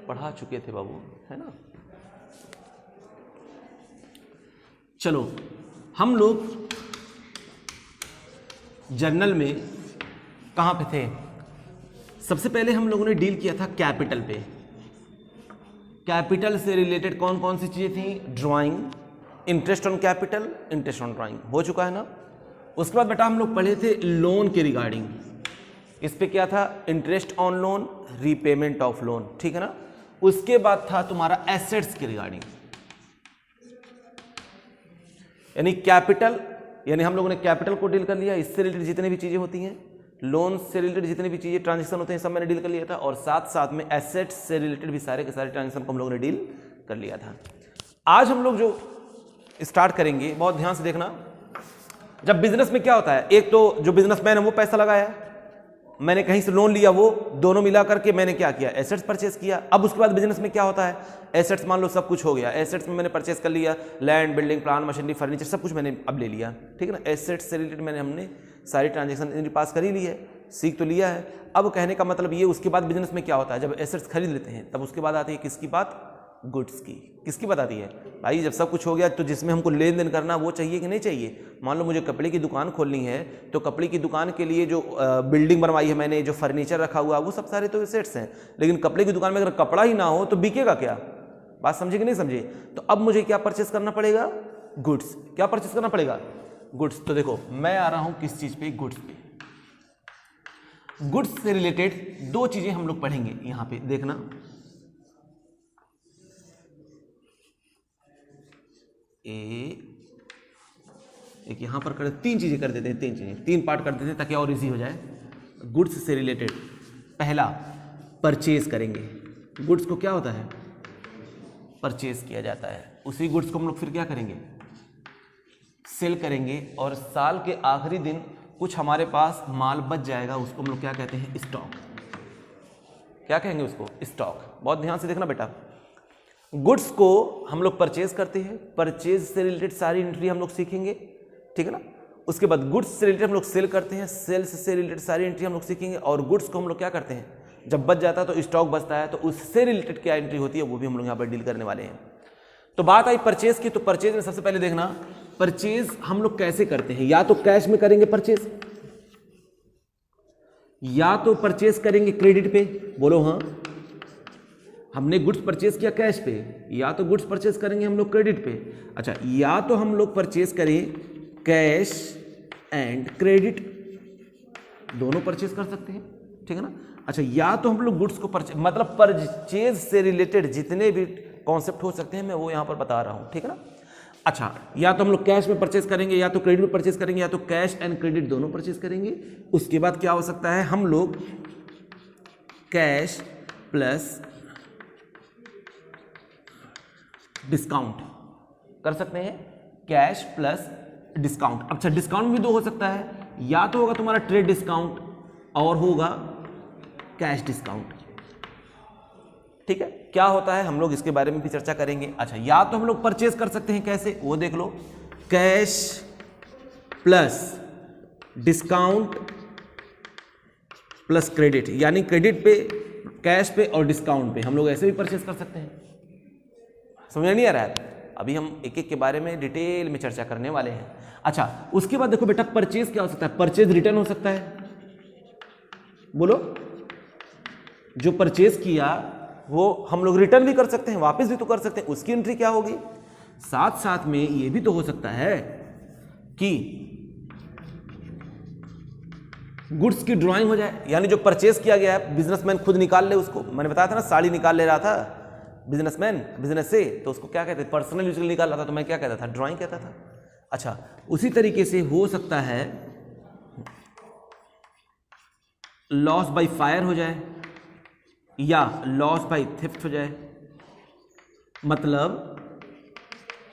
पढ़ा चुके थे बाबू, है ना। चलो हम लोग जर्नल में कहाँ पे थे, सबसे पहले हम लोगों ने डील किया था कैपिटल पे। कैपिटल से रिलेटेड कौन कौन सी चीज़ें थी, drawing, interest on capital, interest on drawing, हो चुका है ना। उसके बाद बेटा हम लोग पढ़े थे लोन के रिगार्डिंग, इस पे क्या था, interest on loan, repayment of loan, ठीक है ना। उसके बाद था तुम्हारा एसेट्स के रिगार्डिंग, यानी कैपिटल, यानी हम लोगों ने कैपिटल को डील कर लिया, इससे रिलेटेड जितनी भी चीज़ें होती हैं, लोन से रिलेटेड जितनी भी चीज़ें ट्रांजेक्शन होते हैं सब मैंने डील कर लिया था, और साथ साथ में एसेट्स से रिलेटेड भी सारे के सारे ट्रांजेक्शन को हम लोगों ने डील कर लिया था। आज हम लोग जो स्टार्ट करेंगे, बहुत ध्यान से देखना, जब बिजनेस में क्या होता है, एक तो जो बिजनेसमैन है वो पैसा लगाया, मैंने कहीं से लोन लिया, वो दोनों मिला करके मैंने क्या किया, एसेट्स परचेस किया। अब उसके बाद बिजनेस में क्या होता है, एसेट्स मान लो सब कुछ हो गया, एसेट्स में मैंने परचेस कर लिया, land, building, plant, machinery, furniture, सब कुछ मैंने अब ले लिया, ठीक है ना। एसेट्स से रिलेटेड हमने सारी ट्रांजेक्शन पास कर ही ली है, सीख तो लिया है। अब कहने का मतलब ये, उसके बाद बिजनेस में क्या होता है, जब एसेट्स खरीद लेते हैं तब उसके बाद आती है किसकी बात, गुड्स की। किसकी बात आती है भाई, जब सब कुछ हो गया तो जिसमें हमको लेन देन करना वो चाहिए कि नहीं चाहिए। मान लो मुझे कपड़े की दुकान खोलनी है, तो कपड़े की दुकान के लिए जो बिल्डिंग बनवाई है मैंने, जो फर्नीचर रखा हुआ, वो सब सारे तो एसेट्स हैं। लेकिन कपड़े की दुकान में अगर कपड़ा ही ना हो तो बिकेगा क्या, बात समझे कि नहीं समझे। तो अब मुझे क्या परचेस करना पड़ेगा, गुड्स। क्या परचेस करना पड़ेगा, गुड्स। तो देखो मैं आ रहा हूं किस चीज पे, गुड्स पे। गुड्स से रिलेटेड दो चीजें हम लोग पढ़ेंगे, यहां पे देखना, एक यहां पर कर, तीन चीजें कर देते हैं, तीन पार्ट कर देते हैं ताकि और इजी हो जाए। गुड्स से रिलेटेड पहला परचेज करेंगे। गुड्स को क्या होता है, परचेज किया जाता है। उसी गुड्स को हम लोग फिर क्या करेंगे, सेल करेंगे, और साल के आखिरी दिन कुछ हमारे पास माल बच जाएगा, उसको हम लोग क्या कहते हैं, स्टॉक। क्या कहेंगे उसको, स्टॉक। बहुत ध्यान से देखना बेटा, गुड्स को हम लोग परचेज करते हैं, परचेज से रिलेटेड सारी एंट्री हम लोग सीखेंगे, ठीक है ना। उसके बाद गुड्स से रिलेटेड हम लोग सेल करते हैं, सेल्स से रिलेटेड सारी एंट्री हम लोग सीखेंगे, और गुड्स को हम लोग क्या करते हैं, जब बच जाता है तो स्टॉक बचता है, तो उससे रिलेटेड क्या एंट्री होती है वो भी हम लोग यहाँ पर डील करने वाले हैं। तो बात आई परचेज की, तो परचेज में सबसे पहले देखना, परचेज हम लोग कैसे करते हैं, या तो कैश में करेंगे परचेज, या तो परचेज करेंगे क्रेडिट पे, बोलो हाँ। हमने गुड्स परचेज किया कैश पे, या तो गुड्स परचेज करेंगे हम लोग क्रेडिट पे। अच्छा, या तो हम लोग परचेज करें कैश एंड क्रेडिट, दोनों परचेज कर सकते हैं, ठीक है ना। अच्छा, या तो हम लोग गुड्स को परचेज, मतलब परचेज से रिलेटेड जितने भी कॉन्सेप्ट हो सकते हैं मैं वो यहां पर बता रहा हूं, ठीक है ना। अच्छा, या तो हम लोग कैश में परचेज करेंगे, या तो क्रेडिट में परचेज करेंगे, या तो कैश एंड क्रेडिट दोनों परचेज करेंगे। उसके बाद क्या हो सकता है, हम लोग कैश प्लस डिस्काउंट कर सकते हैं, कैश प्लस डिस्काउंट। अच्छा, डिस्काउंट भी दो हो सकता है, या तो होगा तुम्हारा ट्रेड डिस्काउंट और होगा कैश डिस्काउंट, ठीक है। क्या होता है हम लोग इसके बारे में भी चर्चा करेंगे। अच्छा, या तो हम लोग परचेज कर सकते हैं, कैसे वो देख लो, cash plus discount plus credit, यानी क्रेडिट पे, कैश पे और डिस्काउंट पे हम लोग ऐसे भी परचेज कर सकते हैं। समझ नहीं आ रहा है, अभी हम एक एक के बारे में डिटेल में चर्चा करने वाले हैं। अच्छा, उसके बाद देखो बेटा, परचेज क्या हो सकता है, परचेज रिटर्न हो सकता है, बोलो। जो परचेज किया वो हम लोग रिटर्न भी कर सकते हैं, वापस भी तो कर सकते हैं, उसकी एंट्री क्या होगी। साथ साथ में ये भी तो हो सकता है कि गुड्स की ड्राइंग हो जाए, यानी जो परचेज किया गया है बिजनेसमैन खुद निकाल ले उसको। मैंने बताया था ना, साड़ी निकाल ले रहा था बिजनेसमैन बिजनेस से, तो उसको क्या कहते हैं, पर्सनल यूज के लिए निकाल रहा था, तो मैं क्या कहता था, ड्राइंग कहता था। अच्छा, उसी तरीके से हो सकता है लॉस बाय फायर हो जाए, या लॉस बाय थेफ्ट हो जाए। मतलब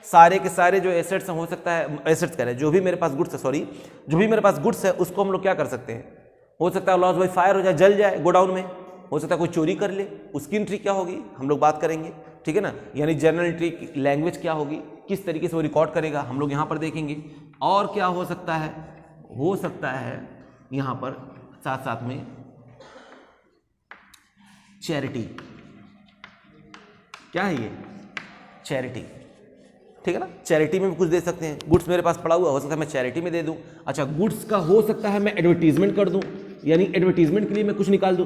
सारे के सारे जो एसेट्स हो सकता है, एसेट्स कह रहे हैं, जो भी मेरे पास गुड्स है, सॉरी, जो भी मेरे पास गुड्स है उसको हम लोग क्या कर सकते हैं, हो सकता है लॉस बाय फायर हो जाए, जल जाए गोडाउन में, हो सकता है कोई चोरी कर ले, उसकी एंट्री क्या होगी हम लोग बात करेंगे, ठीक है ना। यानी जर्नल एंट्री की लैंग्वेज क्या होगी, किस तरीके से वो रिकॉर्ड करेगा, हम लोग यहाँ पर देखेंगे। और क्या हो सकता है यहाँ पर साथ साथ में चैरिटी, क्या है ये? चैरिटी, ठीक है ना। चैरिटी में भी कुछ दे सकते हैं। गुड्स मेरे पास पड़ा हुआ हो सकता है मैं चैरिटी में दे दूं। अच्छा, गुड्स का हो सकता है मैं एडवर्टीजमेंट कर दूं, यानी एडवर्टीजमेंट के लिए मैं कुछ निकाल दूं।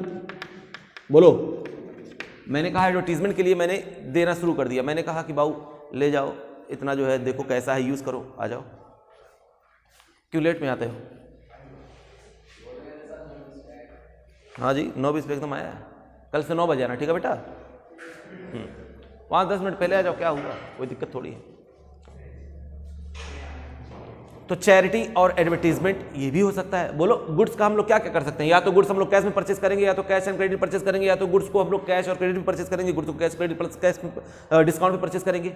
बोलो, मैंने कहा एडवर्टीजमेंट के लिए मैंने देना शुरू कर दिया। मैंने कहा कि बाबू ले जाओ इतना जो है, देखो कैसा है, यूज करो, आ जाओ। क्यों लेट में आते हो? हाँ जी, 9:20 पे एकदम आया है। कल से 9 बजे आना, ठीक है बेटा। 5-10 मिनट पहले आ जाओ, क्या हुआ, कोई दिक्कत थोड़ी है। तो चैरिटी और एडवर्टीजमेंट ये भी हो सकता है। बोलो, गुड्स का हम लोग क्या क्या कर सकते हैं? या तो गुड्स हम लोग कैश में परचेस करेंगे, या तो कैश एंड क्रेडिट परचेस करेंगे, या तो गुड्स को हम लोग कैश और क्रेडिट में परचेस करेंगे, गुड्स को cash credit plus cash discount में परचेस करेंगे,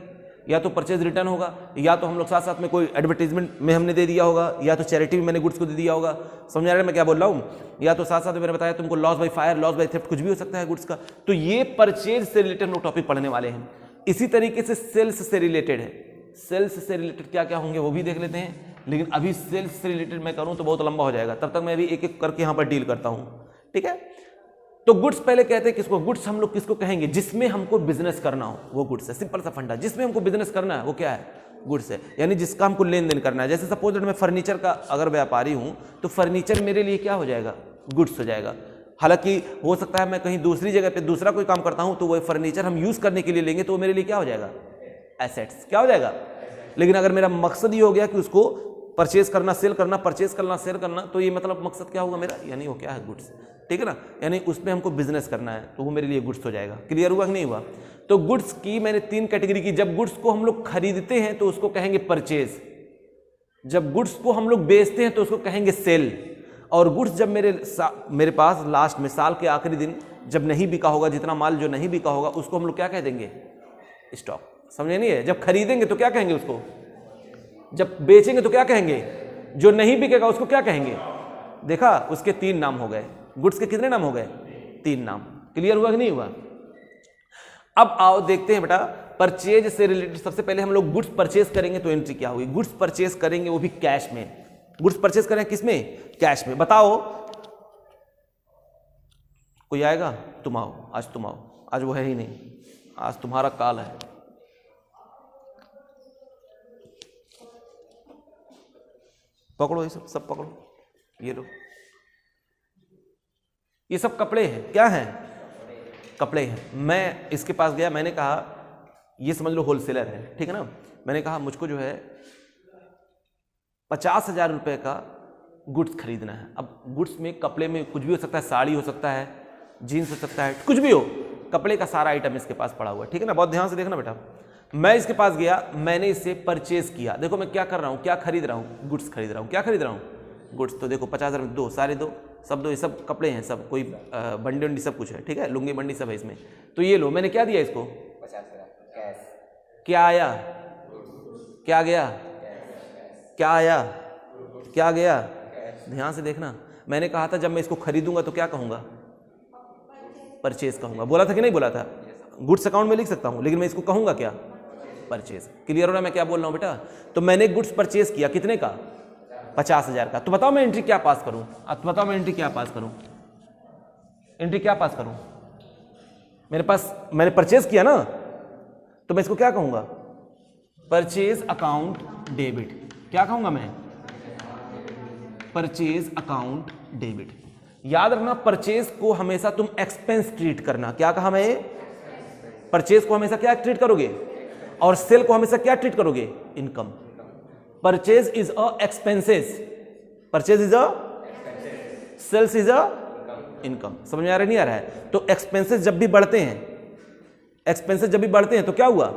या तो परचेज रिटर्न होगा, या तो हम लोग साथ साथ में कोई एडवर्टीजमेंट में हमने दे दिया होगा, या तो चैरिटी में मैंने गुड्स को दे दिया होगा। समझ आ रहा है मैं क्या बोल रहा हूँ? या तो साथ साथ में मैंने बताया तुमको loss by fire, loss by theft, कुछ भी हो सकता है गुड्स का। तो ये परचेज से रिलेटेड हम लोग टॉपिक पढ़ने वाले हैं। इसी तरीके से सेल्स से रिलेटेड है। सेल्स से रिलेटेड क्या क्या होंगे वो भी देख लेते हैं, लेकिन अभी सेल्स से रिलेटेड मैं करूं तो बहुत लंबा हो जाएगा, तब तक मैं अभी एक एक करके यहां पर डील करता हूं, ठीक है। तो गुड्स पहले कहते हैं किसको? गुड्स हम लोग किसको कहेंगे? जिसमें हमको बिजनेस करना हो, वो गुड्स है। सिंपल सा फंडा, जिसमें हमको बिजनेस करना है वो क्या है? गुड्स है, यानी जिसका हमको लेन देन करना है। जैसे सपोज मैं फर्नीचर का अगर व्यापारी हूं तो फर्नीचर मेरे लिए क्या हो जाएगा? गुड्स हो जाएगा। हालांकि हो सकता है मैं कहीं दूसरी जगह पे दूसरा कोई काम करता हूं तो वो फर्नीचर हम यूज करने के लिए लेंगे तो वो मेरे लिए क्या हो जाएगा? एसेट्स। क्या हो जाएगा? लेकिन अगर मेरा मकसद ये हो गया कि उसको परचेज करना, सेल करना, परचेज करना, सेल करना, तो ये मतलब मकसद क्या होगा मेरा? यानी वो क्या है? गुड्स, ठीक है ना। यानी उसमें हमको बिजनेस करना है तो वो मेरे लिए गुड्स हो जाएगा। क्लियर हुआ कि नहीं हुआ? तो गुड्स की मैंने 3 कैटेगरी की। जब गुड्स को हम लोग खरीदते हैं तो उसको कहेंगे परचेज, जब गुड्स को हम लोग बेचते हैं तो उसको कहेंगे सेल, और गुड्स जब मेरे पास लास्ट में साल के आखिरी दिन जब नहीं बिका होगा, जितना माल जो नहीं बिका होगा उसको हम लोग क्या कह देंगे? स्टॉक। समझे नहीं है? जब खरीदेंगे तो क्या कहेंगे उसको? जब बेचेंगे तो क्या कहेंगे? जो नहीं बिकेगा उसको क्या कहेंगे? देखा, उसके 3 नाम हो गए। गुड्स के कितने नाम हो गए? 3 नाम। क्लियर हुआ कि नहीं हुआ? अब आओ देखते हैं बेटा, परचेज से रिलेटेड सबसे पहले हम लोग गुड्स परचेज करेंगे तो एंट्री क्या होगी? गुड्स परचेज करेंगे वो भी कैश में। गुड्स परचेज करें किसमें? कैश में। बताओ, कोई आएगा? तुम आओ, आज तुम आओ। आज वो है ही नहीं, आज तुम्हारा काल है। पकड़ो, ये सब पकड़ो, ये लो। ये सब कपड़े हैं। क्या हैं? कपड़े हैं। मैं इसके पास गया, मैंने कहा, ये समझ लो होलसेलर है, ठीक है ना। मैंने कहा मुझको जो है 50,000 रुपये का गुड्स खरीदना है। अब गुड्स में कपड़े में कुछ भी हो सकता है, साड़ी हो सकता है, जीन्स हो सकता है, कुछ भी हो, कपड़े का सारा आइटम इसके पास पड़ा हुआ है, ठीक है ना। बहुत ध्यान से देखना बेटा। मैं इसके पास गया, मैंने इसे परचेज किया। देखो मैं क्या कर रहा हूँ, क्या खरीद रहा हूँ? गुड्स खरीद रहा हूँ। क्या खरीद रहा हूँ? गुड्स। तो देखो 50,000 में दो, सारे दो, सब दो, ये सब कपड़े हैं, सब कोई बंडी वंडी सब कुछ है, ठीक है, लुंगी बंडी सब है इसमें। तो ये लो, मैंने क्या दिया इसको? 50,000 कैश। क्या आया? क्या गया? क्या आया? क्या गया? ध्यान से देखना। मैंने कहा था जब मैं इसको खरीदूंगा तो क्या कहूँगा? परचेज कहूँगा। बोला था कि नहीं बोला था? गुड्स अकाउंट में लिख सकता हूँ, लेकिन मैं इसको कहूँगा क्या? परचेज। क्लियर हो रहा है मैं क्या बोल रहा हूँ बेटा? तो मैंने गुड्स परचेज किया, कितने का? 50,000 का। तो बताओ मैं एंट्री क्या पास करूँ? अब बताओ मैं एंट्री क्या पास करूँ? एंट्री क्या पास करूँ? मेरे पास, मैंने परचेज किया ना, तो मैं इसको क्या कहूँगा? Purchase account debit. क्या कहूँगा मैं? Purchase account debit. याद रखना, परचेज को हमेशा तुम एक्सपेंस ट्रीट करना। क्या कहा मैं? परचेज को हमेशा क्या ट्रीट करोगे? और सेल को हमेशा क्या ट्रीट करोगे? Income. Purchase is a expenses, purchase is a, sales is a income. समझ में आ रहा है नहीं आ रहा है? तो एक्सपेंसेस जब भी बढ़ते हैं, एक्सपेंसेस जब भी बढ़ते हैं तो क्या हुआ?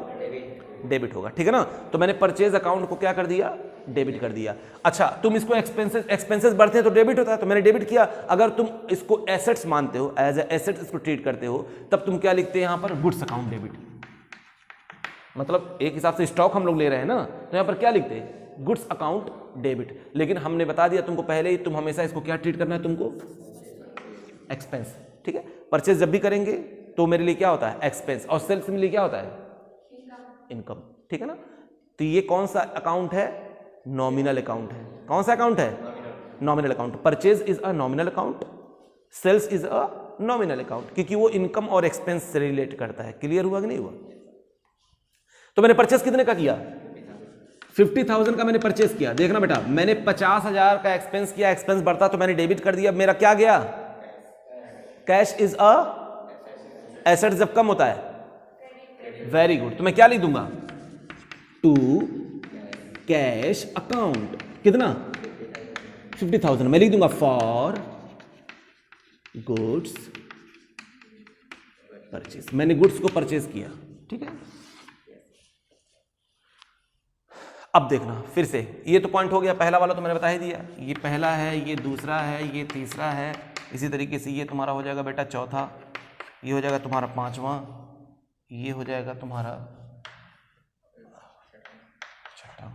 डेबिट होगा, ठीक है ना। तो मैंने परचेज अकाउंट को क्या कर दिया? डेबिट कर दिया। अच्छा, तुम इसको एक्सपेंसेस बढ़ते हैं तो डेबिट होता है, तो मैंने डेबिट किया। अगर तुम इसको एसेट्स मानते हो, एज ए एसेट इसको ट्रीट करते हो, तब तुम क्या लिखते हैं यहां पर? Goods account debit. मतलब एक हिसाब से स्टॉक हम लोग ले रहे हैं ना, तो यहां पर क्या लिखते हैं? Goods account debit. लेकिन हमने बता दिया तुमको पहले ही, तुम हमेशा इसको क्या ट्रीट करना है तुमको? एक्सपेंस, ठीक है। परचेज जब भी करेंगे तो मेरे लिए क्या होता है? एक्सपेंस। और सेल्स मेरे लिए क्या होता है? इनकम, ठीक है ना। तो ये कौन सा अकाउंट है? नॉमिनल अकाउंट है। कौन सा अकाउंट है? Nominal account. Purchase is a nominal account, sales is a nominal account, क्योंकि वो इनकम और एक्सपेंस से रिलेट करता है। क्लियर हुआ कि नहीं हुआ? तो मैंने परचेस कितने का किया? 50,000 का मैंने परचेस किया। देखना बेटा, मैंने 50,000 का एक्सपेंस किया, एक्सपेंस बढ़ता तो मैंने डेबिट कर दिया, मेरा क्या गया? कैश इज अ एसेट जब कम होता है, वेरी गुड। तो मैं क्या लिख दूंगा? टू कैश अकाउंट कितना? 50,000 मैं लिख दूंगा फॉर गुड्स परचेस। मैंने गुड्स को परचेस किया, ठीक है। अब देखना फिर से, ये तो पॉइंट हो गया, पहला वाला तो मैंने बता ही दिया, ये पहला है, ये दूसरा है, ये तीसरा है, इसी तरीके से ये तुम्हारा हो जाएगा बेटा चौथा, ये हो जाएगा तुम्हारा पांचवा, ये हो जाएगा तुम्हारा छठा,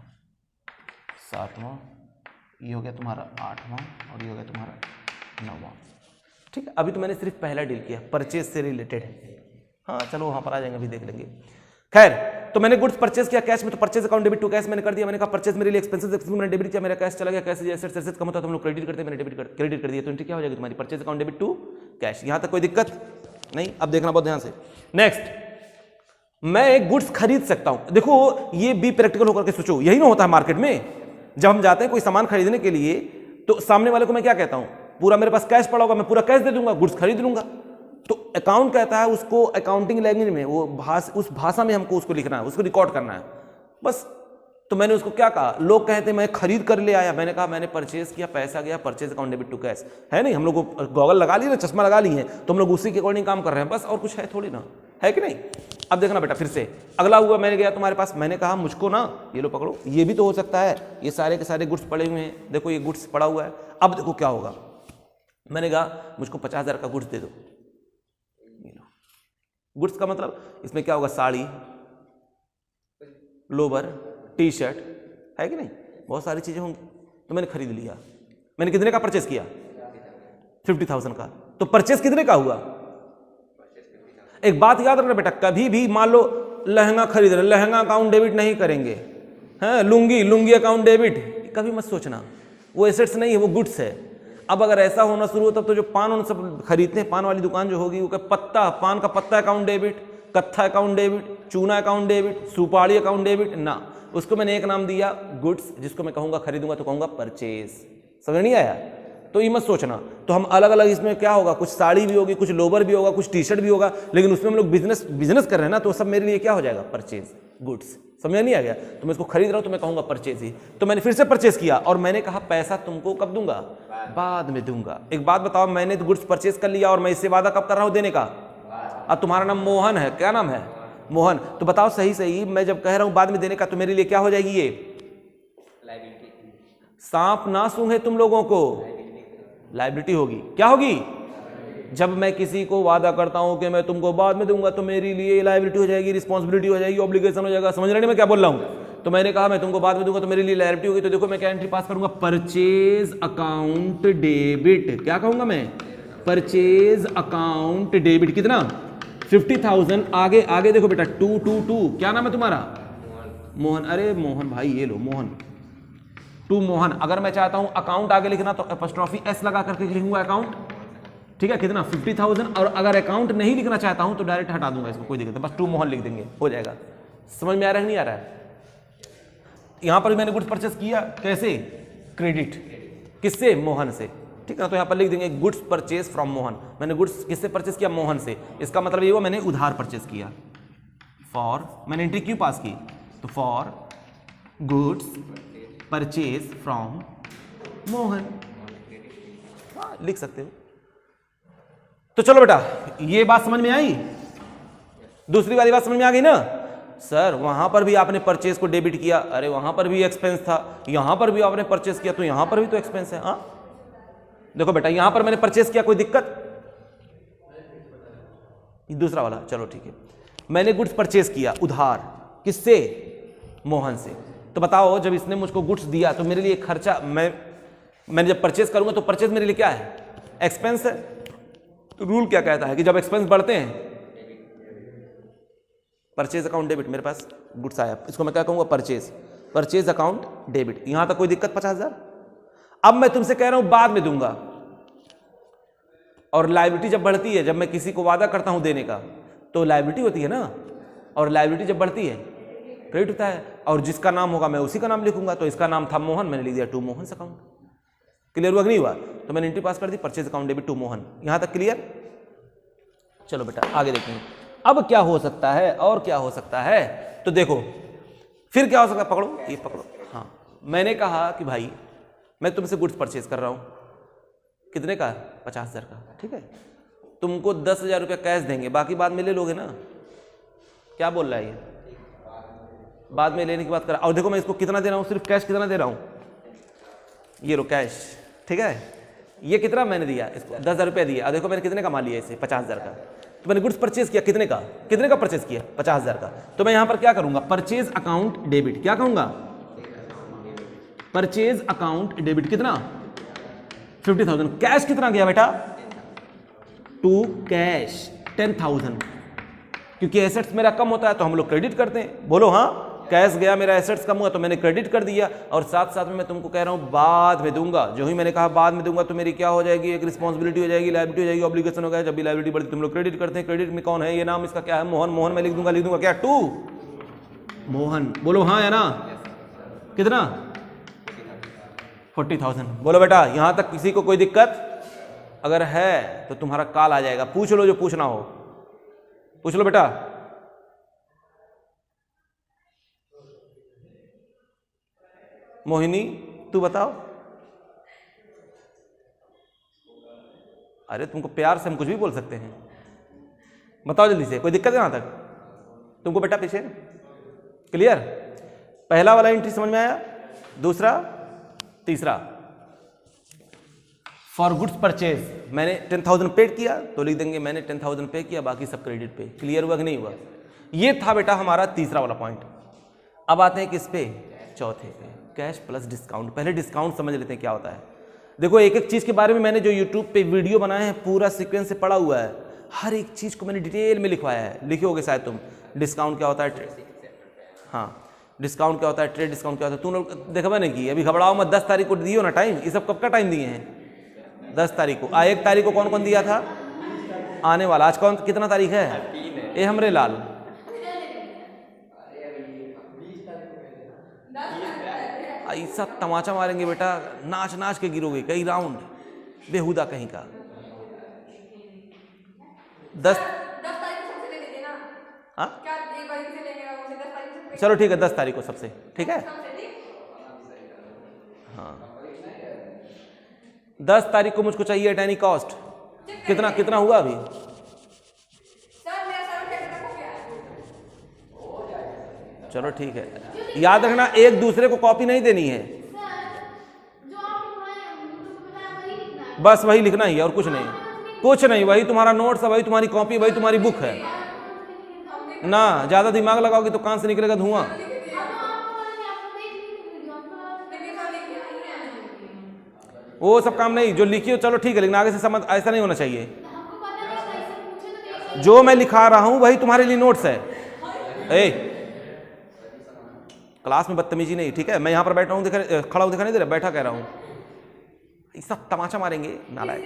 सातवां, ये हो गया तुम्हारा आठवां और ये हो गया तुम्हारा नौवां, ठीक है। अभी तो मैंने सिर्फ पहला डील किया, परचेज से रिलेटेड है। हाँ चलो वहां पर आ जाएंगे, अभी देख लेंगे। खैर, तो मैंने गुड्स परचेज किया कैश में, तो purchase account debit to cash मैंने कर दिया। मैंने कहा परचेज मेरे लिए एक्सपेंसेस मैंने डेबिट किया, मेरा कैश चला गया, कैश एसेट्स एसेट्स कम होता है तो हम लोग क्रेडिट करते हैं, मैंने क्रेडिट कर दिया, तो एंट्री क्या हो जाएगी तुम्हारी? Purchase account debit to cash. यहां तक कोई दिक्कत नहीं? अब देखना बहुत ध्यान से। नेक्स्ट, मैं एक गुड्स खरीद सकता हूं। देखो ये भी प्रैक्टिकल होकर के सोचो, यही ना होता है मार्केट में। जब हम जाते हैं कोई सामान खरीदने के लिए तो सामने वाले को मैं क्या कहता हूं? पूरा मेरे पास कैश पड़ा होगा, मैं पूरा कैश दे दूंगा, गुड्स खरीद लूंगा। तो अकाउंट कहता है उसको अकाउंटिंग लैंग्वेज में, वो उस भाषा में हमको उसको लिखना है, उसको रिकॉर्ड करना है बस। तो मैंने उसको क्या कहा? लोग कहते हैं मैं खरीद कर ले आया, मैंने कहा मैंने परचेज किया, पैसा गया, purchase account debit to cash. है नहीं, हम लोग को गॉगल लगा लिए ना, चश्मा लगा लिए हैं, तो हम लोग उसी के अकॉर्डिंग काम कर रहे हैं बस, और कुछ है थोड़ी ना, है कि नहीं? अब देखना बेटा फिर से अगला हुआ, मैंने गया तुम्हारे पास, मैंने कहा मुझको ना ये लो पकड़ो, ये भी तो हो सकता है, ये सारे के सारे गुड्स पड़े हुए हैं, देखो ये गुड्स पड़ा हुआ है। अब देखो क्या होगा, मैंने कहा मुझको 50,000 का गुड्स दे दो। गुड्स का मतलब इसमें क्या होगा? साड़ी, लोवर, टी शर्ट, है कि नहीं, बहुत सारी चीजें होंगी। तो मैंने खरीद लिया। मैंने कितने का परचेस किया? 50,000 का। तो परचेस कितने का हुआ? एक बात याद रखना बेटा, कभी भी मान लो लहंगा खरीद रहे, लहंगा अकाउंट डेबिट नहीं करेंगे, हैं, लुंगी अकाउंट डेबिट कभी मत सोचना, वो एसेट्स नहीं है, वो गुड्स है। अब अगर ऐसा होना शुरू हो तब तो जो पान उन सब खरीदते हैं, पान वाली दुकान जो होगी, वो पत्ता, पान का पत्ता अकाउंट डेबिट, कत्था अकाउंट डेबिट, चूना अकाउंट डेबिट, सुपारी अकाउंट डेबिट ना, उसको मैंने एक नाम दिया गुड्स, जिसको मैं कहूंगा खरीदूंगा तो कहूंगा परचेज। समझ नहीं आया? तो ये मत सोचना। तो हम अलग अलग इसमें क्या होगा, कुछ साड़ी भी होगी, कुछ लोवर भी होगा, कुछ टी शर्ट भी होगा, लेकिन उसमें हम लोग बिजनेस कर रहे हैं ना, तो सब मेरे लिए क्या हो जाएगा? Purchase, goods. समझ नहीं आ गया? तो मैं इसको खरीद रहा हूं तो मैं कहूंगा परचेज ही। तो मैंने फिर से परचेज किया और मैंने कहा पैसा तुमको कब दूंगा? बाद में दूंगा। एक बात बताओ, मैंने तो गुड्स परचेज कर लिया और मैं इससे वादा कब कर रहा हूं देने का? अब तुम्हारा नाम मोहन है, क्या नाम है? मोहन। तो बताओ सही मैं जब कह रहा हूं बाद में देने का, तो मेरे लिए क्या हो जाएगी? ये सांप ना सूंघे तुम लोगों को, लायबिलिटी होगी। क्या होगी? जब मैं किसी को वादा करता हूं कि मैं तुमको बाद में दूंगा, तो मेरे लिए लायबिलिटी हो जाएगी, रिस्पॉन्सिबिलिटी हो जाएगी, ऑब्लिगेशन हो जाएगा। समझ रहे नहीं मैं क्या बोल रहा हूं? तो मैंने कहा मैं तुमको बाद में दूंगा, तो मेरे लिए लायबिलिटी होगी। तो देखो मैं क्या एंट्री पास करूंगा? Purchase account debit. क्या कहूंगा मैं? Purchase account debit. कितना? 50,000। आगे देखो बेटा, 222। क्या नाम है तुम्हारा? मोहन। अरे मोहन भाई, ये लो मोहन, टू मोहन। अगर मैं चाहता हूं अकाउंट आगे लिखना तो एपोस्ट्रोफी एस लगा करके लिखूंगा अकाउंट, ठीक है। कितना? 50,000। और अगर अकाउंट नहीं लिखना चाहता हूं तो डायरेक्ट हटा दूंगा इसको, कोई दिक्कत नहीं, बस टू मोहन लिख देंगे, हो जाएगा। समझ में आ रहा है नहीं आ रहा है? यहां पर मैंने गुड्स परचेस किया, कैसे? क्रेडिट। किससे? मोहन से, ठीक है। तो यहां पर लिख देंगे गुड्स परचेस फ्रॉम मोहन। मैंने गुड्स किससे परचेस किया? मोहन से। इसका मतलब ये हुआ मैंने उधार परचेस किया। फॉर, मैंने एंट्री क्यों पास की? तो for goods purchase from Mohan, लिख सकते हो। तो चलो बेटा, ये बात समझ में आई? दूसरी वाली बात समझ में आ गई ना? सर वहां पर भी आपने परचेज को डेबिट किया, अरे वहां पर भी एक्सपेंस था, यहां पर भी आपने परचेज किया, तो यहां पर भी तो एक्सपेंस है। हाँ देखो बेटा, यहां पर मैंने परचेज किया, कोई दिक्कत? दूसरा वाला, चलो ठीक है। मैंने गुड्स परचेज किया उधार, किससे? मोहन से। तो बताओ, जब इसने मुझको गुड्स दिया तो मेरे लिए खर्चा, मैंने जब परचेज करूंगा तो परचेज मेरे लिए क्या है? एक्सपेंस है। तो रूल क्या कहता है कि जब एक्सपेंस बढ़ते हैं, परचेज अकाउंट डेबिट, मेरे पास गुड्स आया, इसको मैं क्या कहूंगा? Purchase account debit. यहां तक कोई दिक्कत? 50,000। अब मैं तुमसे कह रहा हूं बाद में दूंगा, और लायबिलिटी जब बढ़ती है, जब मैं किसी को वादा करता हूं देने का, तो लायबिलिटी होती है ना, और लायबिलिटी जब बढ़ती है क्रेडिट होता है, और जिसका नाम होगा मैं उसी का नाम लिखूंगा। तो इसका नाम था मोहन, मैंने लिख दिया टू मोहन अकाउंट। क्लियर हुआ कि नहीं हुआ? तो मैंने एंट्री पास कर दी, purchase account debit to Mohan. यहां तक क्लियर? चलो बेटा आगे देखेंगे अब क्या हो सकता है और क्या हो सकता है। तो देखो फिर क्या हो सकता है, पकड़ो ये पकड़ो। हाँ, मैंने कहा कि भाई मैं तुमसे गुड्स परचेज कर रहा हूं, कितने का? 50,000 का। ठीक है, तुमको 10,000 रुपया कैश देंगे, बाकी बाद में ले लोगे ना। क्या बोल रहा है ये? बाद में लेने की बात कर। और देखो मैं इसको कितना दे रहा हूं, सिर्फ कैश कितना दे रहा हूं, ये लो कैश। ठीक है, ये कितना मैंने दिया इसको? 10,000 रुपया दिया। और देखो मैंने कितने का माल लिया इसे? 50,000 का। तो मैंने गुड्स परचेज किया कितने का? कितने का परचेज किया? 50,000 का। तो मैं यहां पर क्या करूंगा? Purchase account debit. क्या कहूंगा? परचेज अकाउंट डेबिट कितना? 50,000। कैश कितना गया बेटा? To cash 10,000। क्योंकि एसेट्स मेरा कम होता है तो हम लोग क्रेडिट करते हैं। बोलो हाँ, कैश गया मेरा, एसेट्स कम हुआ तो मैंने क्रेडिट कर दिया। और साथ साथ में मैं तुमको कह रहा हूं बाद में दूंगा। जो ही मैंने कहा बाद में दूंगा तो मेरी क्या हो जाएगी? एक रिस्पॉन्सिबिलिटी हो जाएगी, लायबिलिटी हो जाएगी, ऑब्लिगेशन हो गया। जब भी लायबिलिटी बढ़ती तुम लोग क्रेडिट करते हैं। क्रेडिट में कौन है? ये नाम इसका क्या है? मोहन। मोहन मैं लिख दूंगा क्या? टू मोहन। बोलो हाँ या ना? कितना? 40,000। बोलो बेटा यहां तक किसी को कोई दिक्कत? अगर है तो तुम्हारा कॉल आ जाएगा, पूछ लो जो पूछना हो, पूछ लो बेटा। मोहिनी तू बताओ। अरे तुमको प्यार से हम कुछ भी बोल सकते हैं, बताओ जल्दी से, कोई दिक्कत है यहां तक तुमको? बेटा पीछे क्लियर? पहला वाला एंट्री समझ में आया? दूसरा, तीसरा, फॉर गुड्स परचेज मैंने 10,000 पेड किया तो लिख देंगे मैंने 10,000 पे किया, बाकी सब क्रेडिट पे। क्लियर हुआ कि नहीं हुआ? ये था बेटा हमारा तीसरा वाला पॉइंट। अब आते हैं किस पे? चौथे पे, कैश प्लस डिस्काउंट। पहले डिस्काउंट समझ लेते हैं क्या होता है। देखो एक एक चीज के बारे में मैंने जो यूट्यूब पे वीडियो बनाए हैं पूरा सीक्वेंस से पढ़ा हुआ है, हर एक चीज को मैंने डिटेल में लिखवाया है। लिखे होगे शायद तुम, डिस्काउंट क्या होता है, हाँ डिस्काउंट क्या होता है, ट्रेड डिस्काउंट क्या होता है, तुम लोग देखा नहीं की? अभी घबराओ मत, 10 तारीख को दियो ना टाइम। ये सब कब का टाइम दिए हैं? 10 तारीख को। 1 तारीख को कौन कौन दिया था? आने वाला। आज कौन कितना तारीख है? ए हमरे लाल, ऐसा तमाचा मारेंगे बेटा, नाच नाच के गिरोगे कई राउंड, बेहुदा कहीं का। 10 हाँ चलो ठीक है, 10 तारीख को सबसे, ठीक है हाँ 10 तारीख को मुझको चाहिए एट एनी कॉस्ट। कितना कितना हुआ अभी? चलो ठीक है, याद रखना एक दूसरे को कॉपी नहीं देनी है, बस वही लिखना ही है और कुछ नहीं, कुछ नहीं। वही तुम्हारा नोट्स है, वही तुम्हारी कॉपी, वही तुम्हारी बुक है ना। ज्यादा दिमाग लगाओगे तो कान से निकलेगा धुआं। वो सब काम नहीं, जो लिखी हो चलो ठीक है, लेकिन आगे से समझ ऐसा नहीं होना चाहिए। जो मैं लिखा रहा हूं वही तुम्हारे लिए नोट्स है। ए क्लास में बदतमीजी नहीं, ठीक है? मैं यहां पर बैठा हूं, खड़ा हूं, दिखा नहीं दे रहा, बैठा कह रहा हूं। सब तमाचा मारेंगे नालायक।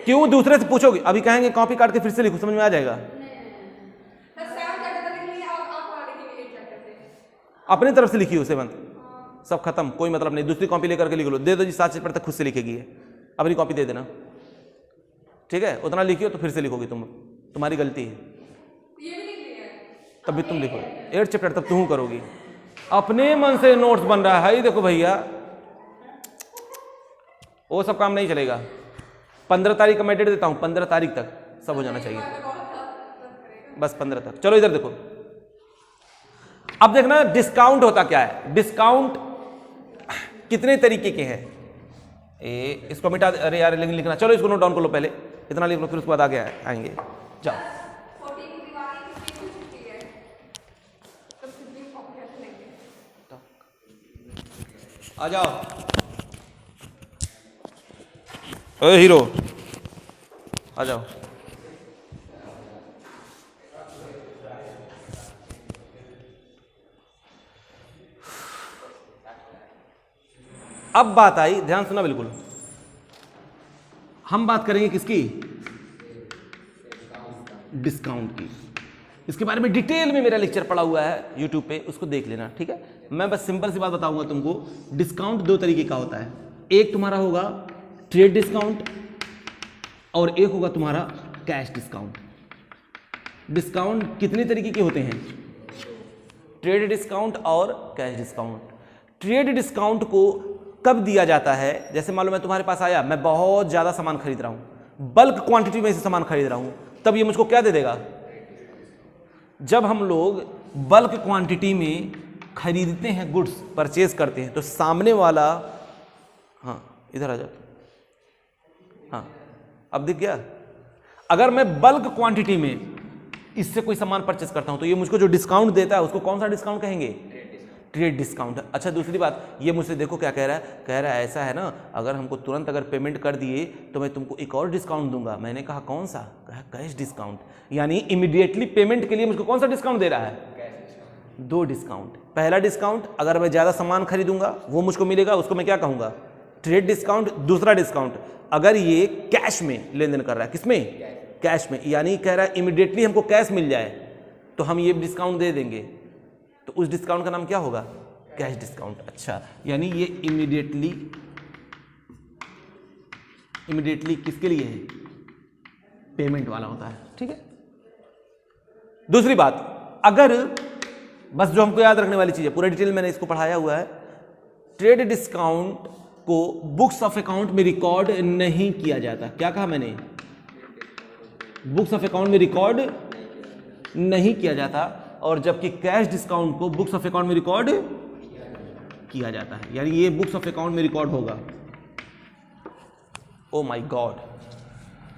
क्यों दूसरे से पूछोगे? अभी कहेंगे कॉपी काट के फिर से लिखो, समझ में आ जाएगा। अपनी तरफ से लिखी हो 7, सब खत्म, कोई मतलब नहीं। दूसरी कॉपी लेकर के लिख लो, दे दो जी 7 चैप्टर तक खुद से लिखेगी, अपनी कॉपी दे देना, ठीक है? उतना लिखियो तो फिर से लिखोगी तुम, तुम्हारी गलती है, तब भी तुम लिखो। 8 चैप्टर तक तुम करोगी, अपने मन से नोट्स बन रहा है। देखो भैया वो सब काम नहीं चलेगा। 15 तारीख का मैं डेट देता हूं, 15 तारीख तक सब हो जाना चाहिए, बस 15 तक। चलो इधर देखो, अब देखना डिस्काउंट होता क्या है। डिस्काउंट कितने तरीके के हैं, इसको मिटा, अरे यार लेकिन लिखना, चलो इसको नोट डाउन कर लो, पहले इतना लिख लो फिर उसके बाद आगे आएंगे। जाओ आ जाओ, ओए हीरो आ जाओ। अब बात आई, ध्यान सुना बिल्कुल, हम बात करेंगे किसकी? डिस्काउंट की। इसके बारे में डिटेल में मेरा लेक्चर पड़ा हुआ है यूट्यूब पे, उसको देख लेना, ठीक है। मैं बस सिंपल सी बात बताऊंगा तुमको। डिस्काउंट दो तरीके का होता है, एक तुम्हारा होगा ट्रेड डिस्काउंट और एक होगा तुम्हारा कैश डिस्काउंट। डिस्काउंट कितने तरीके के होते हैं? ट्रेड डिस्काउंट और कैश डिस्काउंट। ट्रेड डिस्काउंट को कब दिया जाता है? जैसे मान लो मैं तुम्हारे पास आया, मैं बहुत ज़्यादा सामान खरीद रहा हूँ, बल्क क्वांटिटी में से सामान खरीद रहा हूँ, तब ये मुझको क्या दे देगा? जब हम लोग बल्क क्वांटिटी में खरीदते हैं, गुड्स परचेज करते हैं, तो सामने वाला, हाँ इधर आ जाओ, हाँ अब दिख गया। अगर मैं बल्क क्वांटिटी में इससे कोई सामान परचेज करता हूं तो ये मुझको जो डिस्काउंट देता है उसको कौन सा डिस्काउंट कहेंगे? Trade discount. अच्छा दूसरी बात, ये मुझसे देखो क्या कह रहा है, कह रहा है ऐसा है ना, अगर हमको तुरंत अगर पेमेंट कर दिए तो मैं तुमको एक और डिस्काउंट दूंगा। मैंने कहा कौन सा? कहा कैश डिस्काउंट। यानी इमीडिएटली पेमेंट के लिए मुझको कौन सा डिस्काउंट दे रहा है? दो डिस्काउंट। पहला डिस्काउंट अगर मैं ज़्यादा सामान खरीदूंगा वो मुझको मिलेगा, उसको मैं क्या कहूँगा? Trade discount. दूसरा डिस्काउंट अगर ये कैश में लेन देन कर रहा है, किसमें? कैश में, यानी कह रहा है इमीडिएटली हमको कैश मिल जाए तो हम ये डिस्काउंट दे देंगे, तो उस डिस्काउंट का नाम क्या होगा? Cash discount. अच्छा, यानी ये इमीडिएटली किसके लिए है? पेमेंट वाला होता है, ठीक है। दूसरी बात, अगर बस जो हमको याद रखने वाली चीज है, पूरा डिटेल मैंने इसको पढ़ाया हुआ है, ट्रेड डिस्काउंट को बुक्स ऑफ अकाउंट में रिकॉर्ड नहीं किया जाता। क्या कहा मैंने? बुक्स ऑफ अकाउंट में रिकॉर्ड नहीं किया जाता, और जबकि कैश डिस्काउंट को बुक्स ऑफ अकाउंट में रिकॉर्ड किया जाता है, यानी ये बुक्स ऑफ अकाउंट में रिकॉर्ड होगा। Oh my God,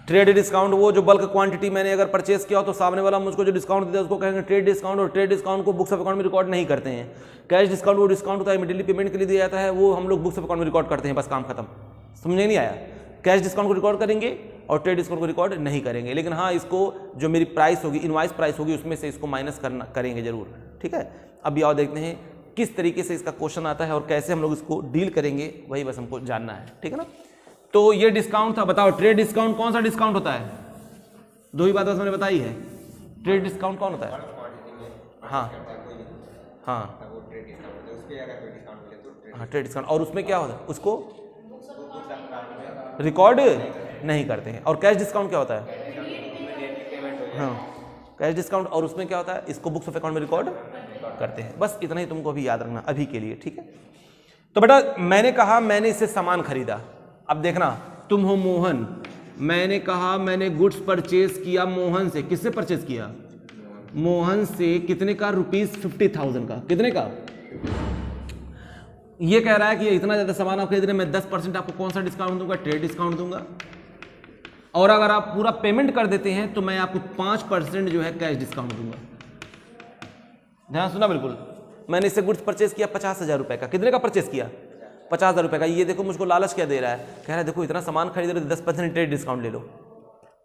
trade discount वो जो बल्क क्वांटिटी मैंने अगर परचेस किया हो तो सामने वाला मुझको जो डिस्काउंट देता है उसको कहेंगे ट्रेड डिस्काउंट, और ट्रेड डिस्काउंट को बुक्स ऑफ अकाउंट में रिकॉर्ड नहीं करते हैं। कैश डिस्काउंट वो डिस्काउंट होता है इमीडिएटली पेमेंट के लिए दिया जाता है, वो हम लोग बुक्स ऑफ अकाउंट में रिकॉर्ड करते हैं, बस काम खत्म। समझ नहीं आया? कैश डिस्काउंट को रिकॉर्ड करेंगे और ट्रेड डिस्काउंट को रिकॉर्ड नहीं करेंगे, लेकिन हाँ इसको जो मेरी प्राइस होगी, इनवॉइस प्राइस होगी, उसमें से इसको माइनस करेंगे जरूर, ठीक है। अब आओ देखते हैं किस तरीके से इसका क्वेश्चन आता है और कैसे हम लोग इसको डील करेंगे, वही बस हमको जानना है, ठीक है ना। तो ये डिस्काउंट था, बताओ ट्रेड डिस्काउंट कौन सा डिस्काउंट होता है? दो ही बात बस मैंने बताई है। ट्रेड डिस्काउंट कौन होता है? हाँ हाँ हाँ ट्रेड डिस्काउंट, और उसमें क्या होता है? उसको रिकॉर्ड नहीं करते हैं। और कैश डिस्काउंट क्या होता है? हाँ कैश डिस्काउंट, और उसमें क्या होता है? इसको बुक्स ऑफ अकाउंट में रिकॉर्ड करते हैं। बस इतना ही तुमको अभी याद रखना अभी के लिए, ठीक है। तो बेटा मैंने कहा मैंने इससे सामान खरीदा, अब देखना तुम हो मोहन, मैंने कहा मैंने गुड्स परचेज किया मोहन से। किससे परचेज किया? मोहन से। कितने का? ₹50,000 का। कितने का? ये कह रहा है कि इतना ज्यादा सामान आप खरीद रहे हैं, मैं 10% आपको कौन सा डिस्काउंट दूंगा? ट्रेड डिस्काउंट दूंगा। और अगर आप पूरा पेमेंट कर देते हैं तो मैं आपको 5% जो है कैश डिस्काउंट दूंगा। ध्यान सुना बिल्कुल। मैंने इससे गुड्स परचेज किया 50,000 रुपए का। कितने का परचेज किया? 50,000 रुपए का। ये देखो मुझको लालच क्या दे रहा है, कह रहा है देखो इतना सामान खरीद रहे हो 10% ट्रेड डिस्काउंट ले लो,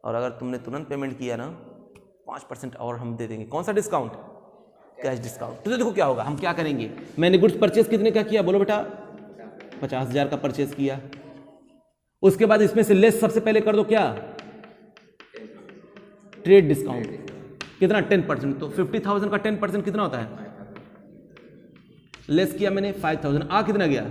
और अगर तुमने तुरंत पेमेंट किया ना 5% और हम दे देंगे। कौन सा डिस्काउंट? Cash discount. तो देखो क्या होगा, हम क्या करेंगे, मैंने गुड्स परचेज कितने का किया? बोलो बेटा 50,000 का परचेज किया। उसके बाद इसमें से लेस सबसे पहले कर दो क्या? Trade discount. कितना? 10%। तो 50,000 का 10% कितना होता है? लेस किया मैंने 5,000, आ कितना गया?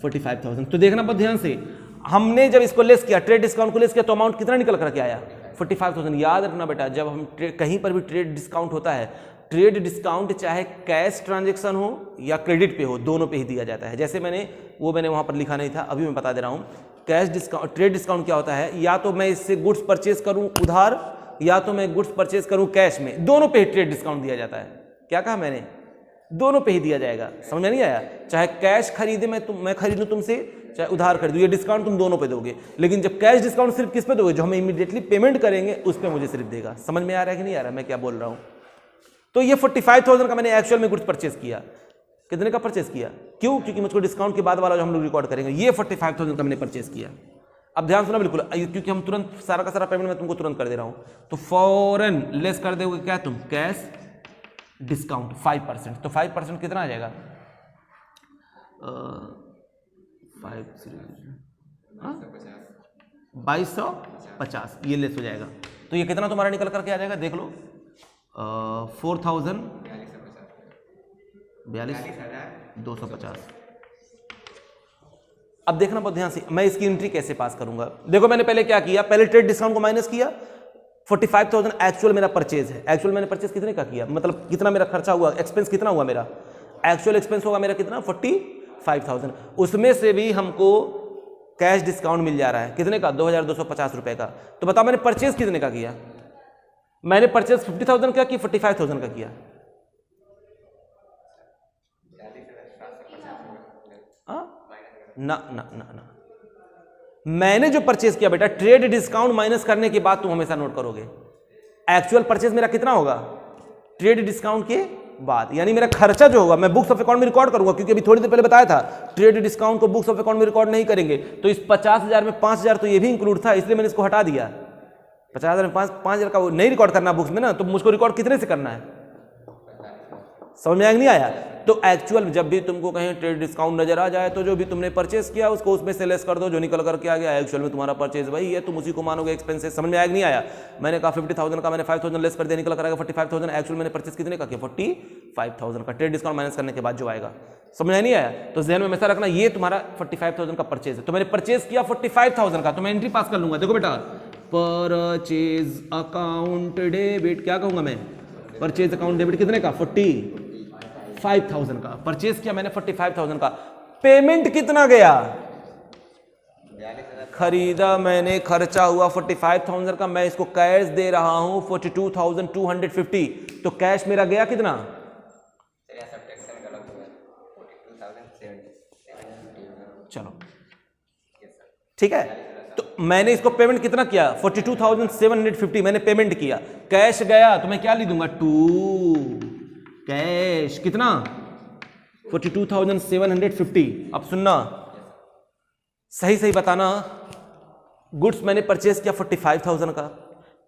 45,000। तो देखना बहुत ध्यान से, हमने जब इसको लेस किया, ट्रेड डिस्काउंट को लेस किया, तो अमाउंट कितना निकल करके आया? 45,000। याद रखना बेटा, जब हम कहीं पर भी ट्रेड डिस्काउंट होता है, ट्रेड डिस्काउंट चाहे कैश ट्रांजेक्शन हो या क्रेडिट पे हो, दोनों पे ही दिया जाता है। जैसे मैंने वहाँ पर लिखा नहीं था, अभी मैं बता दे रहा हूँ। कैश डिस्काउंट, ट्रेड डिस्काउंट क्या होता है? या तो मैं इससे गुड्स परचेज करूँ उधार, या तो मैं गुड्स परचेज करूँ कैश में, दोनों पे ही ट्रेड डिस्काउंट दिया जाता है। क्या कहा मैंने? दोनों पे ही दिया जाएगा। समझ में नहीं आया? चाहे कैश खरीदे मैं खरीदूं तुमसे, चाहे उधार खरीदूं, ये डिस्काउंट तुम दोनों पे दोगे। लेकिन जब कैश डिस्काउंट सिर्फ किस पे दोगे? जो हमें इमीडिएटली पेमेंट करेंगे उस पे मुझे सिर्फ देगा। समझ में आ रहा है कि नहीं आ रहा है मैं क्या बोल रहा हूं? तो ये 45,000 का मैंने एक्चुअल में गुड्स परचेज किया। कितने का परचेज किया? क्यों? क्योंकि मुझको डिस्काउंट के बाद वाला जो हम लोग रिकॉर्ड करेंगे, ये 45,000 का मैंने परचेज किया। अब ध्यान सुना बिल्कुल, क्योंकि हम तुरंत सारा का सारा पेमेंट मैं तुमको तुरंत कर दे रहा हूं, तो फौरन लेस कर दोगे क्या तुम? Cash discount 5%। तो 5% कितना आ जाएगा? 2250। ये लेस हो जाएगा। तो ये कितना तुम्हारा निकल करके आ जाएगा? देख लो 42,250। अब देखना बहुत ध्यान से, मैं इसकी एंट्री कैसे पास करूंगा। देखो मैंने पहले क्या किया, पहले ट्रेड डिस्काउंट को माइनस किया, 45,000 एक्चुअल मेरा परचेज है। एक्चुअल मैंने परचेज कितने का किया, मतलब कितना मेरा खर्चा हुआ, एक्सपेंस कितना हुआ मेरा, एक्चुअल एक्सपेंस होगा मेरा कितना 45,000। उसमें से भी हमको कैश डिस्काउंट मिल जा रहा है कितने का, 2,250 रुपए का। तो बताओ मैंने परचेज कितने का किया, मैंने परचेज 50,000 का कि 45,000 का किया। ना ना ना ना, मैंने जो परचेज किया बेटा, ट्रेड डिस्काउंट माइनस करने के बाद तुम हमेशा नोट करोगे एक्चुअल परचेज मेरा कितना होगा ट्रेड डिस्काउंट के बाद, यानी मेरा खर्चा जो होगा मैं बुक्स ऑफ अकाउंट में रिकॉर्ड करूंगा, क्योंकि अभी थोड़ी देर पहले बताया था ट्रेड डिस्काउंट को बुक्स ऑफ अकाउंट में रिकॉर्ड नहीं करेंगे। तो इस 50,000 में 5,000 तो ये भी इंक्लूड था, इसलिए मैंने इसको हटा दिया। 50,000 में 5,000 का वो नहीं रिकॉर्ड करना बुक्स में ना, तो मुझको रिकॉर्ड कितने से करना है, समझ में नहीं आया। तो एक्चुअल जब भी तुमको कहीं ट्रेड डिस्काउंट नजर आ जाए तो जो भी तुमने परचेस किया उसको उसमें से लेस कर दो, जो निकल करके आ गया एक्चुअल में तुम्हारा परचेज वही है, तुम उसी को मानोगे एक्सपेंसेस। समझ में आया नहीं आया। मैंने कहा 50,000 का मैंने 5,000 लेस कर दिया, निकल कर आएगा 45,000। एक्चुअल मैंने परचेस कितने का किया 45,000 का, ट्रेड डिस्काउंट माइनस करने के बाद जो आएगा। समझ में नहीं आया, तो ज़हन में हमेशा रखना ये तुम्हारा 45,000 का परचेज है। तो मैंने परचेज किया 45,000 का, तो मैं एंट्री पास कर लूंगा। देखो बेटा, परचेज अकाउंट डेबिट, क्या कहूंगा मैं, परचेज अकाउंट डेबिट कितने का 45,000 का परचेज किया मैंने 45,000 का। पेमेंट कितना गया, खरीदा मैंने, खर्चा हुआ 45,000 का, मैं इसको कैश दे रहा हूं 42,250। तो कैश मेरा गया कितना, चलो ठीक है। तो मैंने इसको पेमेंट कितना किया 42,750 मैंने पेमेंट किया, कैश गया तो मैं क्या लिख दूंगा 2 कैश कितना 42,750। अब सुनना सही सही बताना, गुड्स मैंने परचेस किया 45,000 का,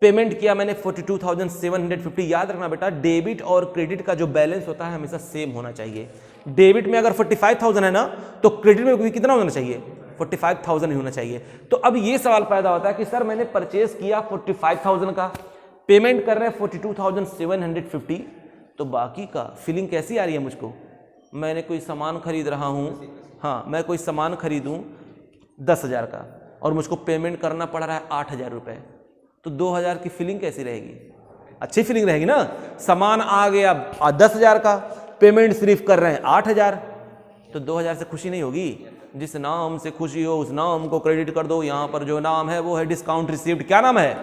पेमेंट किया मैंने 42,750। याद रखना बेटा, डेबिट और क्रेडिट का जो बैलेंस होता है हमेशा सेम होना चाहिए। डेबिट में अगर 45,000 है ना, तो क्रेडिट में भी कितना होना चाहिए 45,000 ही होना चाहिए। तो अब ये सवाल पैदा होता है कि सर मैंने परचेस किया 45,000 का, पेमेंट कर रहे हैं 42,750, तो बाकी का फीलिंग कैसी आ रही है मुझको, मैंने कोई सामान खरीद रहा हूँ, हाँ मैं कोई सामान खरीदूँ 10,000 का और मुझको पेमेंट करना पड़ रहा है 8,000 रुपये, तो 2,000 की फीलिंग कैसी रहेगी, अच्छी फीलिंग रहेगी ना। सामान आ गया 10,000 का, पेमेंट सिर्फ कर रहे हैं 8,000, तो 2,000 से खुशी नहीं होगी। जिस नाम से खुशी हो उस नाम को क्रेडिट कर दो। यहाँ पर जो नाम है वो है डिस्काउंट रिसीव्ड। क्या नाम है,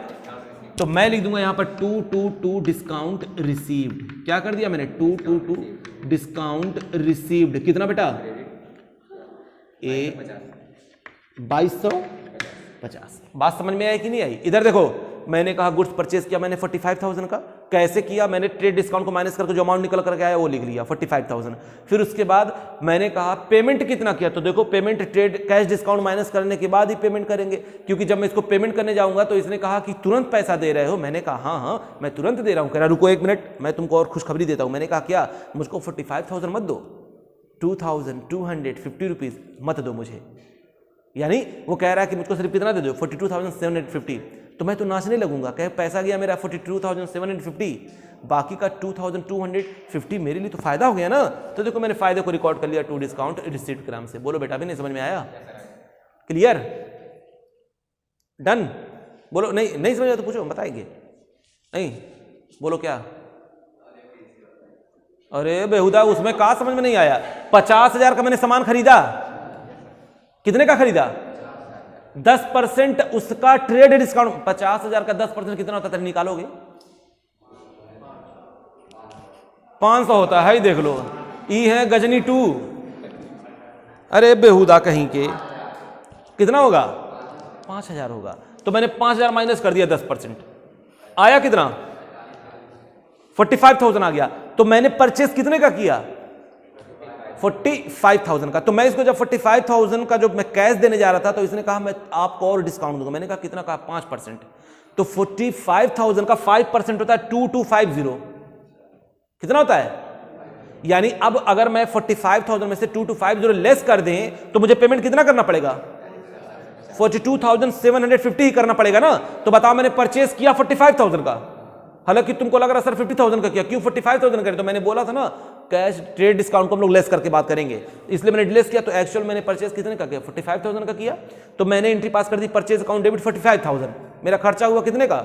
तो मैं लिख दूंगा यहाँ पर 222 डिस्काउंट रिसीव्ड। क्या कर दिया मैंने 222 डिस्काउंट रिसीव्ड। कितना बेटा 2250। बात समझ में आई कि नहीं आई। इधर देखो, मैंने कहा गुड्स परचेज किया मैंने 45,000 का, कैसे किया, मैंने ट्रेड डिस्काउंट को माइनस करके जो अमाउंट निकल करके आया वो लिख लिया 45,000। फिर उसके बाद मैंने कहा पेमेंट कितना किया, तो देखो payment trade cash discount minus करने के बाद ही पेमेंट करेंगे, क्योंकि जब मैं इसको पेमेंट करने जाऊंगा तो इसने कहा कि तुरंत पैसा दे रहे हो। मैंने कहा हाँ हाँ मैं तुरंत दे रहा हूँ। कह रहा रुको 1 मिनट मैं तुमको और खुशखबरी देता हूँ। मैंने कहा क्या, मुझको 45,000 मत दो, 2,250 रुपीज़ मत दो मुझे, यानी वो कह रहा है कि मुझको सिर्फ कितना दे दो 42,750। तो मैं तो नाचने लगूंगा, कह पैसा गया मेरा 42,750, बाकी का 2,250 मेरे लिए तो फायदा हो गया ना। तो देखो मैंने फायदे को रिकॉर्ड कर लिया 2 डिस्काउंट रिसीव्ड ग्राम से। बोलो बेटा, भी नहीं समझ में आया, क्लियर, डन। बोलो नहीं नहीं समझ आया तो पूछो, बताएंगे नहीं, बोलो क्या। अरे बेहुदा उसमें कहा समझ में नहीं आया। 50,000 का मैंने सामान खरीदा, कितने का खरीदा 10% उसका ट्रेड डिस्काउंट। 50,000 का 10% कितना होता है निकालोगे, 500 होता है, देख लो। ई है गजनी 2। अरे बेहुदा कहीं के, कितना होगा 5,000 होगा। तो मैंने 5,000 माइनस कर दिया 10%, आया कितना 45,000 आ गया। तो मैंने परचेस कितने का किया 45,000 का। तो मैं इसको जब 45,000 का जो मैं कैश देने जा रहा था तो इसने कहा मैं आपको और डिस्काउंट दूंगा। मैंने कहा कितना, कहा 5%। तो 45,000 का 5% होता है 2250। कितना होता है, यानी अब अगर मैं 45,000 में से 2250 लेस कर दें तो मुझे पेमेंट कितना करना पड़ेगा 42,750 ही करना पड़ेगा ना। तो बताओ मैंने परचेस किया 45,000 का, हालांकि तुमको लग रहा सर 50,000 का किया, क्यों 45,000 करें? तो मैंने बोला था ना कैश ट्रेड डिस्काउंट को हम लोग लेस करके बात करेंगे, इसलिए मैंने लेस किया। तो एक्चुअल मैंने परचेज कितने का किया? 45,000 का किया। तो मैंने एंट्री पास कर दी परचेज अकाउंट डेबिट 45,000। मेरा खर्चा हुआ कितने का?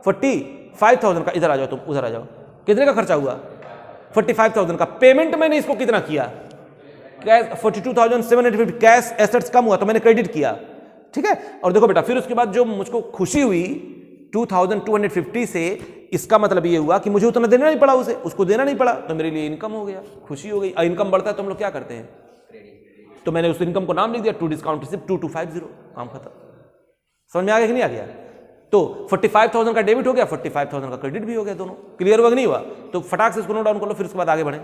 45,000 का। इधर आ जाओ, तुम उधर आ जाओ। कितने का खर्चा हुआ? 45,000 का। पेमेंट मैंने इसको कितना किया? कैश 42,750। कैश एसेट्स कम हुआ तो मैंने क्रेडिट किया, ठीक है। और देखो बेटा, फिर उसके बाद जो मुझको खुशी हुई 2,250 से, इसका मतलब ये हुआ कि मुझे उतना देना नहीं पड़ा, उसे उसको देना नहीं पड़ा, तो मेरे लिए इनकम हो गया, खुशी हो गई। इनकम बढ़ता है तो हम लोग क्या करते हैं? तो मैंने उस इनकम को नाम लिख दिया टू डिस्काउंट रिसिप्ट 2250, काम खत्म। समझ में आ गया कि नहीं आ गया? तो 45,000 का डेबिट हो गया, 45,000 का क्रेडिट भी हो गया, दोनों क्लियर हुआ कि नहीं हुआ? तो फटाक से इसको नोट डाउन कर लो, फिर उसके बाद आगे बढ़े।